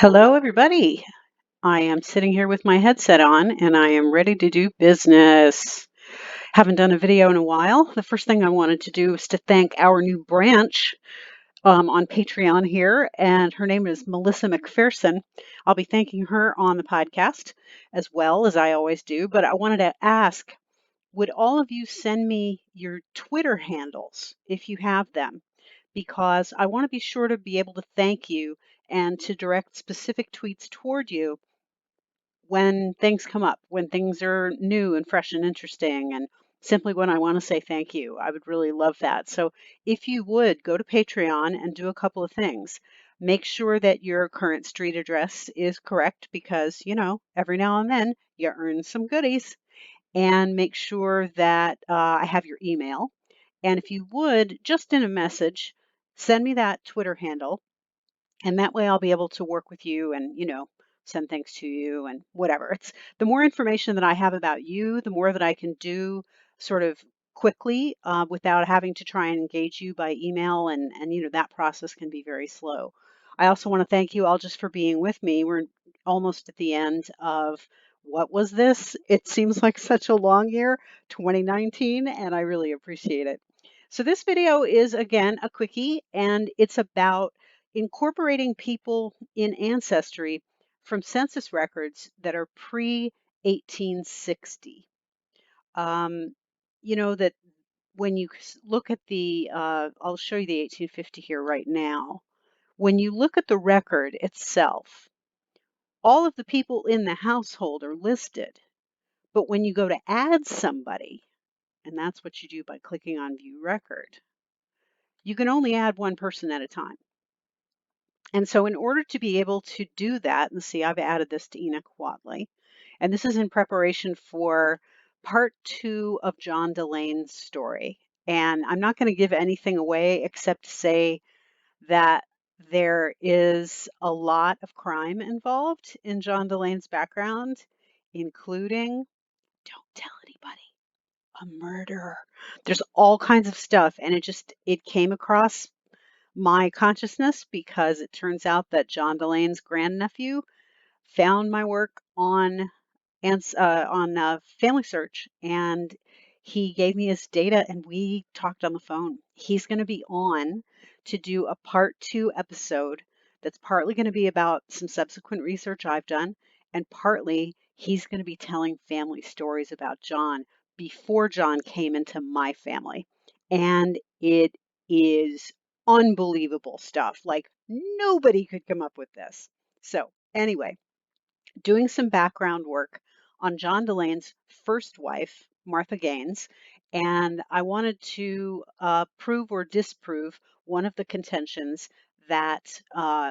Hello, everybody. I am sitting here with my headset on and I am ready to do business. Haven't done a video in a while. The first thing I wanted to do is to thank our new branch on Patreon here, and her name is Melissa McPherson. I'll be thanking her on the podcast as well as I always do, but I wanted to ask, would all of you send me your Twitter handles if you have them? Because I want to be sure to be able to thank you and to direct specific tweets toward you when things come up, when things are new and fresh and interesting, and simply when I want to say thank you. I would really love that. So if you would go to Patreon and do a couple of things. Make sure that your current street address is correct because, every now and then you earn some goodies. And make sure that I have your email. And if you would, just in a message, send me that Twitter handle, and that way I'll be able to work with you and, send things to you and whatever. It's the more information that I have about you, the more that I can do sort of quickly without having to try and engage you by email. And, that process can be very slow. I also want to thank you all just for being with me. We're almost at the end of what was this? It seems like such a long year, 2019, and I really appreciate it. So this video is, again, a quickie, and it's about incorporating people in ancestry from census records that are pre 1860. Um, that when you look at I'll show you the 1850 here right now. When you look at the record itself, all of the people in the household are listed. But when you go to add somebody, and that's what you do by clicking on View Record, you can only add one person at a time. And so in order to be able to do that, and see, I've added this to Enoch Watley, and this is in preparation for part 2 of John Delane's story. And I'm not going to give anything away except to say that there is a lot of crime involved in John Delane's background, including, don't tell anybody, a murder. There's all kinds of stuff, and it came across my consciousness because it turns out that John Delane's grandnephew found my work on Family Search, and he gave me his data, and we talked on the phone. He's going to be on to do a part 2 episode that's partly going to be about some subsequent research I've done, and partly he's going to be telling family stories about John before John came into my family. And it is unbelievable stuff. Like nobody could come up with this. So anyway, doing some background work on John Delane's first wife, Martha Gaines, and I wanted to prove or disprove one of the contentions that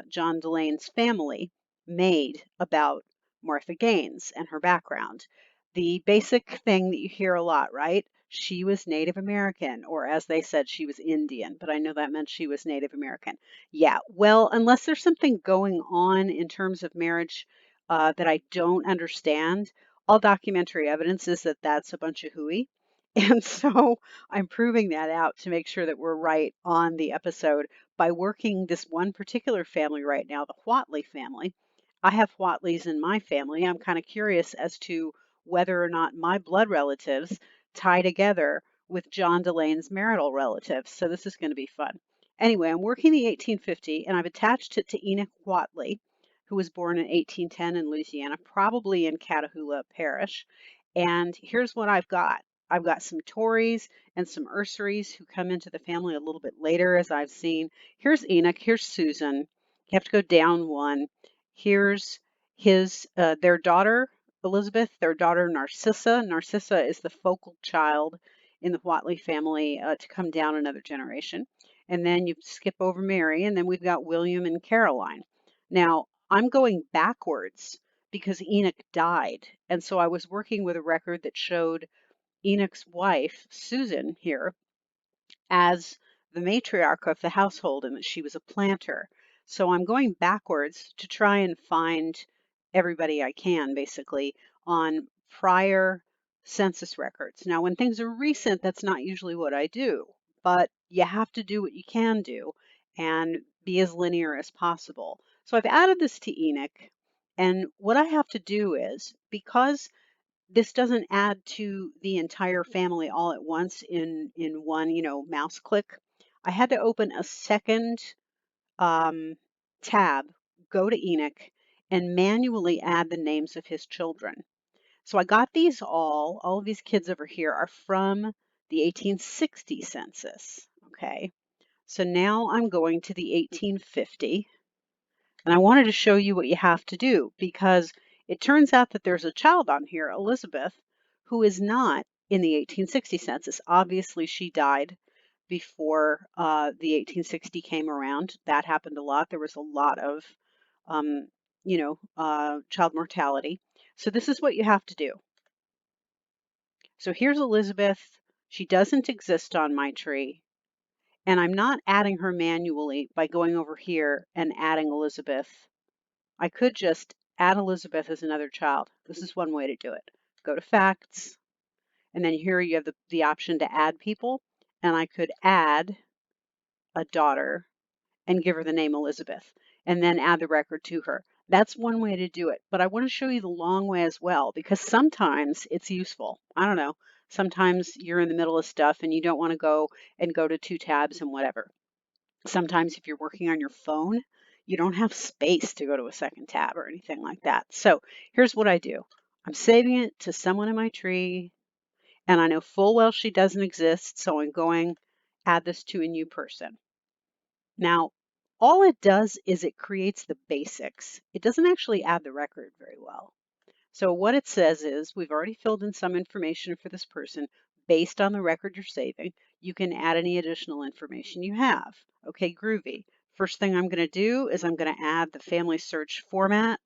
John Delane's family made about Martha Gaines and her background. The basic thing that you hear a lot, right? She was Native American, or as they said, she was Indian, but I know that meant she was Native American. Yeah, well, unless there's something going on in terms of marriage that I don't understand, all documentary evidence is that that's a bunch of hooey. And so I'm proving that out to make sure that we're right on the episode by working this one particular family right now, the Watley family. I have Watleys in my family. I'm kind of curious as to whether or not my blood relatives tie together with John Delane's marital relatives. So this is going to be fun. Anyway, I'm working the 1850 and I've attached it to Enoch Watley, who was born in 1810 in Louisiana, probably in Catahoula Parish. And here's what I've got. I've got some Tories and some Ursaries who come into the family a little bit later, as I've seen. Here's Enoch. Here's Susan. You have to go down one. Here's their daughter, Elizabeth, their daughter, Narcissa. Narcissa is the focal child in the Watley family to come down another generation. And then you skip over Mary, and then we've got William and Caroline. Now, I'm going backwards because Enoch died. And so I was working with a record that showed Enoch's wife, Susan, here as the matriarch of the household and that she was a planter. So I'm going backwards to try and find everybody I can, basically, on prior census records. Now, when things are recent, that's not usually what I do, but you have to do what you can do and be as linear as possible. So I've added this to Enoch, and what I have to do is, because this doesn't add to the entire family all at once in one, mouse click, I had to open a second um, tab, go to Enoch, and manually add the names of his children. So I got these all of these kids over here are from the 1860 census. Okay. So now I'm going to the 1850, and I wanted to show you what you have to do, because it turns out that there's a child on here, Elizabeth, who is not in the 1860 census. Obviously, she died before the 1860 came around. That happened a lot. There was a lot of, um, child mortality. So this is what you have to do. So here's Elizabeth. She doesn't exist on my tree, and I'm not adding her manually by going over here and adding Elizabeth. I could just add Elizabeth as another child. This is one way to do it. Go to facts, and then here you have the option to add people, and I could add a daughter and give her the name Elizabeth, and then add the record to her. That's one way to do it, but I want to show you the long way as well, because sometimes it's useful. I don't know. Sometimes you're in the middle of stuff and you don't want to go to two tabs and whatever. Sometimes if you're working on your phone, you don't have space to go to a second tab or anything like that. So here's what I do. I'm saving it to someone in my tree, and I know full well she doesn't exist, so I'm going add this to a new person. Now, all it does is it creates the basics. It doesn't actually add the record very well. So what it says is we've already filled in some information for this person based on the record you're saving. You can add any additional information you have. Okay, groovy. First thing I'm going to do is I'm going to add the family search format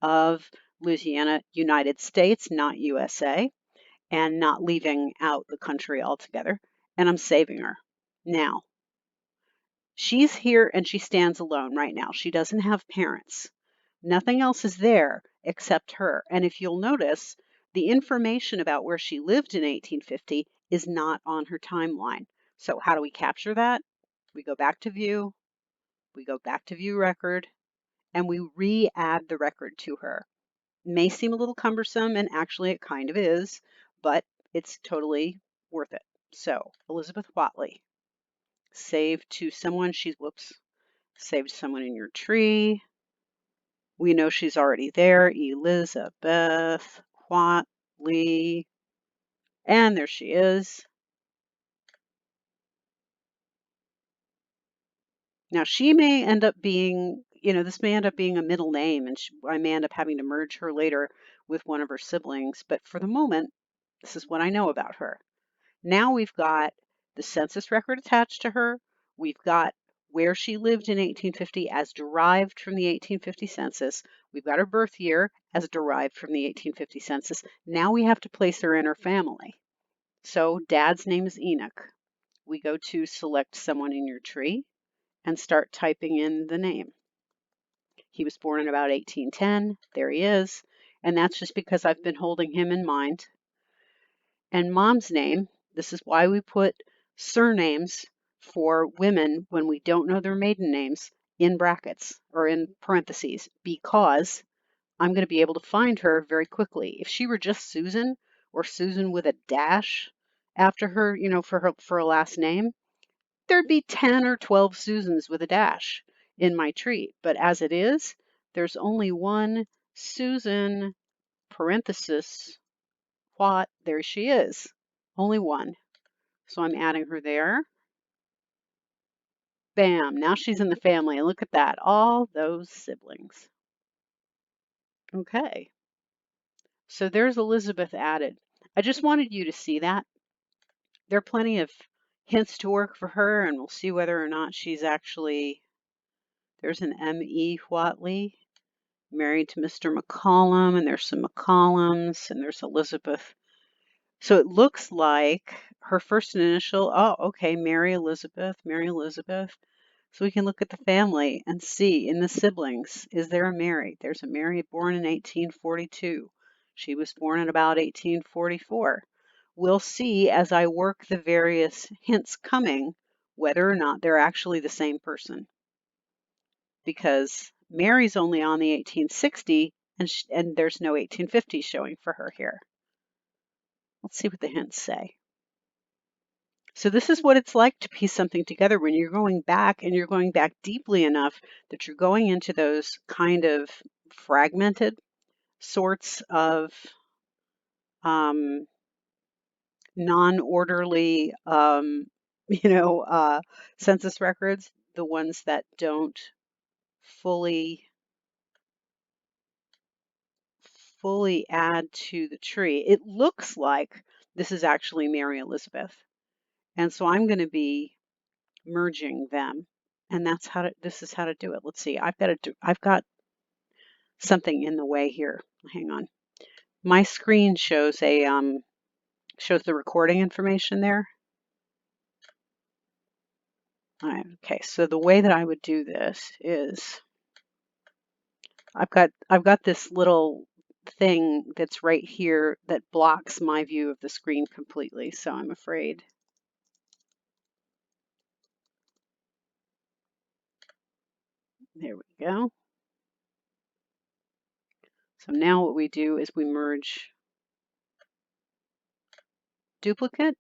of Louisiana, United States, not USA, and not leaving out the country altogether. And I'm saving her. Now, she's here and she stands alone right now. She doesn't have parents. Nothing else is there except her. And if you'll notice, the information about where she lived in 1850 is not on her timeline. So how do we capture that? We go back to view, we go back to view record, and we re-add the record to her. It may seem a little cumbersome, and actually it kind of is, but it's totally worth it. So Elizabeth Watley, save to someone, save to someone in your tree. We know she's already there, Elizabeth Watley, and there she is. Now she may end up being, this may end up being a middle name, and I may end up having to merge her later with one of her siblings, but for the moment, this is what I know about her. Now we've got the census record attached to her. We've got where she lived in 1850 as derived from the 1850 census. We've got her birth year as derived from the 1850 census. Now we have to place her in her family. So dad's name is Enoch. We go to select someone in your tree and start typing in the name. He was born in about 1810. There he is. And that's just because I've been holding him in mind. And mom's name, this is why we put surnames for women when we don't know their maiden names in brackets or in parentheses, because I'm going to be able to find her very quickly. If she were just Susan, or Susan with a dash after her, for a last name, there'd be 10 or 12 Susans with a dash in my tree. But as it is, there's only one Susan, parenthesis, What, there she is. Only one. So I'm adding her there. Bam, now she's in the family. And look at that, all those siblings. Okay, so there's Elizabeth added. I just wanted you to see that. There are plenty of hints to work for her, and we'll see whether or not she's actually, there's an M.E. Watley, married to Mr. McCollum, and there's some McCollums, and there's Elizabeth. So it looks like her first initial, oh, okay, Mary Elizabeth. So we can look at the family and see in the siblings, is there a Mary? There's a Mary born in 1842. She was born in about 1844. We'll see as I work the various hints coming whether or not they're actually the same person. because Mary's only on the 1860 and there's no 1850 showing for her here. Let's see what the hints say. So this is what it's like to piece something together when you're going back, and you're going back deeply enough that you're going into those kind of fragmented sorts of non-orderly, census records, the ones that don't fully add to the tree. It looks like this is actually Mary Elizabeth. And so I'm going to be merging them. And this is how to do it. Let's see. I've got something in the way here. Hang on. My screen shows shows the recording information there. Okay, so the way that I would do this is I've got this little thing that's right here that blocks my view of the screen completely, so I'm afraid. There we go. So now what we do is we merge duplicate.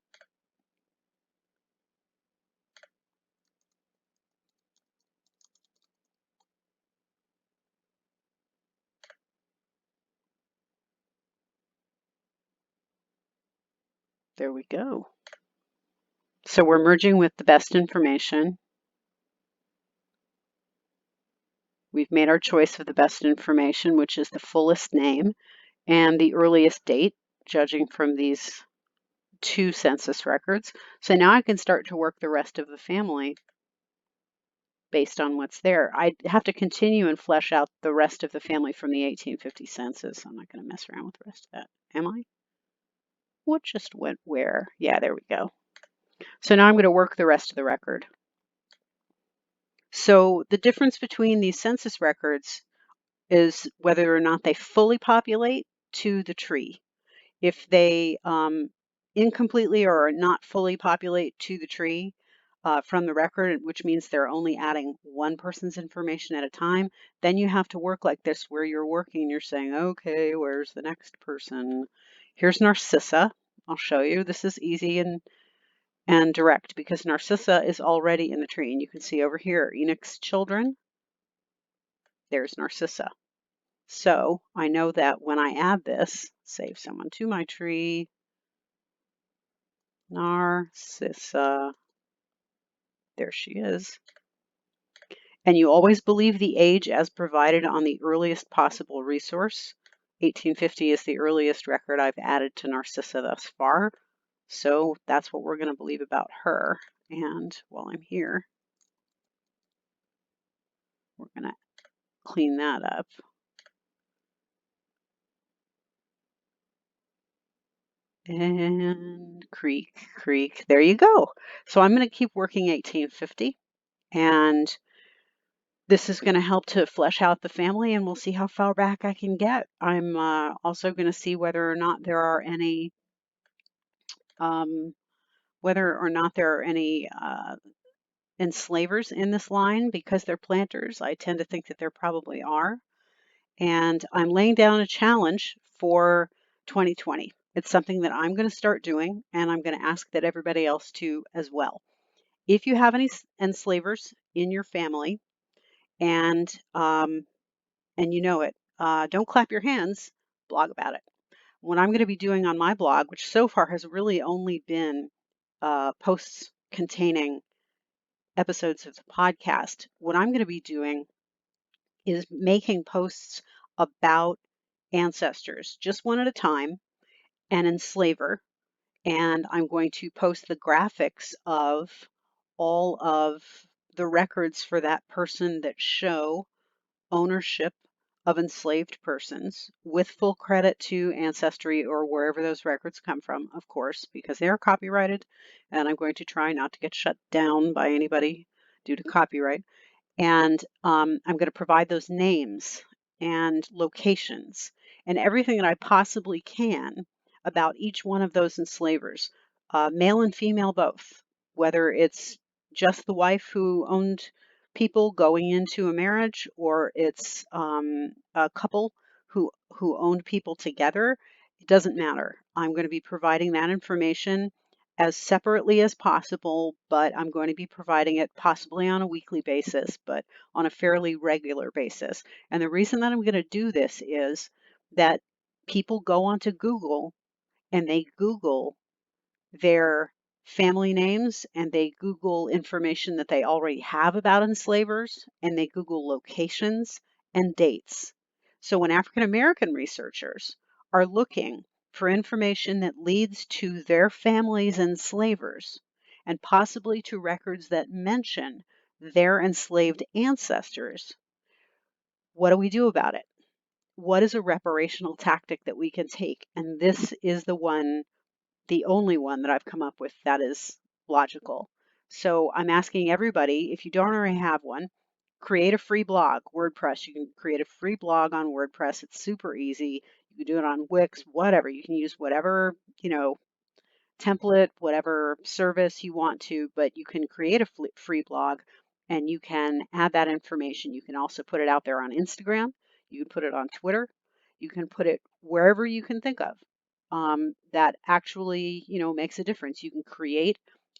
There we go. So we're merging with the best information. We've made our choice of the best information, which is the fullest name and the earliest date, judging from these two census records. So now I can start to work the rest of the family based on what's there. I have to continue and flesh out the rest of the family from the 1850 census. I'm not going to mess around with the rest of that, am I? What just went where? Yeah, there we go. So now I'm going to work the rest of the record. So the difference between these census records is whether or not they fully populate to the tree. If they incompletely or not fully populate to the tree from the record, which means they're only adding one person's information at a time, then you have to work like this, where you're working, you're saying, okay, where's the next person? Here's Narcissa. I'll show you. This is easy and direct because Narcissa is already in the tree. And you can see over here, Enoch's children, there's Narcissa. So I know that when I add this, save someone to my tree, Narcissa, there she is. And you always believe the age as provided on the earliest possible resource. 1850 is the earliest record I've added to Narcissa thus far. So that's what we're going to believe about her. And while I'm here, we're going to clean that up. And creek, there you go. So I'm going to keep working 1850, and this is going to help to flesh out the family, and we'll see how far back I can get. I'm also going to see whether or not there are any enslavers in this line because they're planters. I tend to think that there probably are. And I'm laying down a challenge for 2020. It's something that I'm going to start doing, and I'm going to ask that everybody else to as well. If you have any enslavers in your family, and you know it, don't clap your hands, blog about it. What I'm going to be doing on my blog, which so far has really only been posts containing episodes of the podcast, what I'm going to be doing is making posts about ancestors, just one at a time, and enslaver. And I'm going to post the graphics of all of the records for that person that show ownership of enslaved persons, with full credit to Ancestry or wherever those records come from, of course, because they are copyrighted, and I'm going to try not to get shut down by anybody due to copyright. And I'm going to provide those names and locations and everything that I possibly can about each one of those enslavers, male and female both, whether it's just the wife who owned people going into a marriage, or it's a couple who owned people together. It doesn't matter. I'm going to be providing that information as separately as possible, but I'm going to be providing it possibly on a weekly basis, but on a fairly regular basis. And the reason that I'm going to do this is that people go onto Google and they Google their family names and they Google information that they already have about enslavers and they Google locations and dates. So when African American researchers are looking for information that leads to their families enslavers and possibly to records that mention their enslaved ancestors, what do we do about it? What is a reparational tactic that we can take? And this is the only one that I've come up with that is logical. So I'm asking everybody, if you don't already have one, create a free blog, WordPress. You can create a free blog on WordPress. It's super easy. You can do it on Wix, whatever. You can use whatever, template, whatever service you want to, but you can create a free blog and you can add that information. You can also put it out there on Instagram. You can put it on Twitter. You can put it wherever you can think of that actually, makes a difference. You can create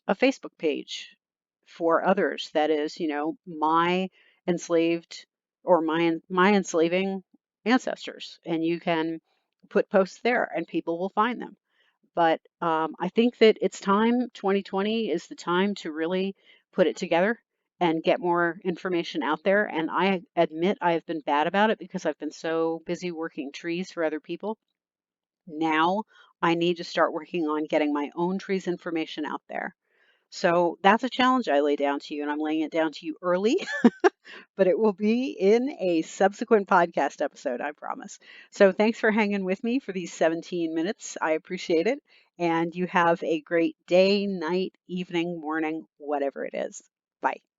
a Facebook page for others that is, my enslaved or my enslaving ancestors, and you can put posts there and people will find them. But I think that it's time, 2020 is the time to really put it together and get more information out there. And I admit I've been bad about it because I've been so busy working trees for other people. Now I need to start working on getting my own trees information out there. So that's a challenge I lay down to you, and I'm laying it down to you early, but it will be in a subsequent podcast episode, I promise. So thanks for hanging with me for these 17 minutes. I appreciate it. And you have a great day, night, evening, morning, whatever it is. Bye.